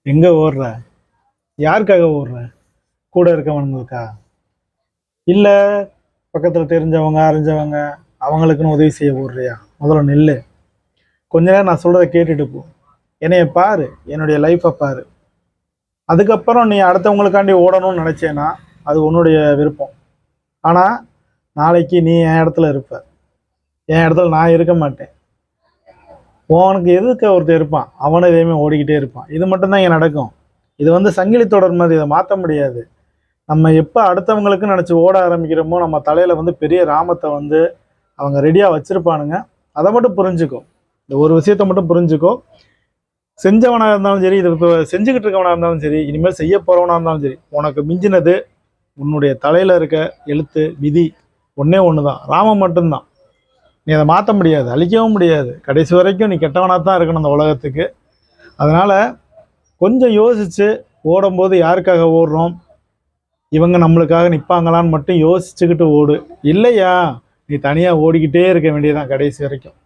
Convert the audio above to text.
எங்கே ஓடுற? யாருக்காக ஓடுற? கூட இருக்கவனுங்களுக்கா? இல்லை பக்கத்தில் தெரிஞ்சவங்க அறிஞ்சவங்க அவங்களுக்குன்னு உதவி செய்ய ஓடுறியா? முதல்ல நில்லு. கொஞ்ச நேரம் நான் சொல்கிறத கேட்டுட்டு போ. என்னைய பாரு, என்னுடைய லைஃப்பை பாரு. அதுக்கப்புறம் நீ அடுத்தவங்களுக்காண்டி ஓடணும்னு நினச்சேன்னா அது உன்னுடைய விருப்பம். ஆனால் நாளைக்கு நீ என் இடத்துல இருப்ப, என் இடத்துல நான் இருக்க மாட்டேன். உனக்கு எதுக்கு ஒருத்தர் இருப்பான், அவனும் இதேமே ஓடிக்கிட்டே இருப்பான். இது மட்டும்தான் இங்கே நடக்கும். இது சங்கிலி தொடர் மாதிரி, இதை மாற்ற முடியாது. நம்ம எப்போ அடுத்தவங்களுக்குன்னு நினச்சி ஓட ஆரம்பிக்கிறோமோ நம்ம தலையில் பெரிய ராமத்தை அவங்க ரெடியாக வச்சுருப்பானுங்க. அதை மட்டும் புரிஞ்சுக்கோ. இந்த ஒரு விஷயத்தை மட்டும் புரிஞ்சுக்கோ. செஞ்சவனாக இருந்தாலும் சரி, இது இப்போ செஞ்சுக்கிட்டு இருக்கவனாக இருந்தாலும் சரி, இனிமேல் செய்ய போகிறவனாக இருந்தாலும் சரி, உனக்கு மிஞ்சினது உன்னுடைய தலையில் இருக்க எழுத்து விதி ஒன்றே ஒன்று தான், ராமம் மட்டும்தான். நீ அதை மாற்ற முடியாது, அழிக்கவும் முடியாது. கடைசி வரைக்கும் நீ கெட்டவனாக தான் இருக்கணும் அந்த உலகத்துக்கு. அதனால் கொஞ்சம் யோசித்து ஓடும்போது யாருக்காக ஓடுறோம், இவங்க நம்மளுக்காக நிற்பாங்களான்னு மட்டும் யோசிச்சுக்கிட்டு ஓடு. இல்லையா நீ தனியாக ஓடிக்கிட்டே இருக்க வேண்டியதான் கடைசி வரைக்கும்.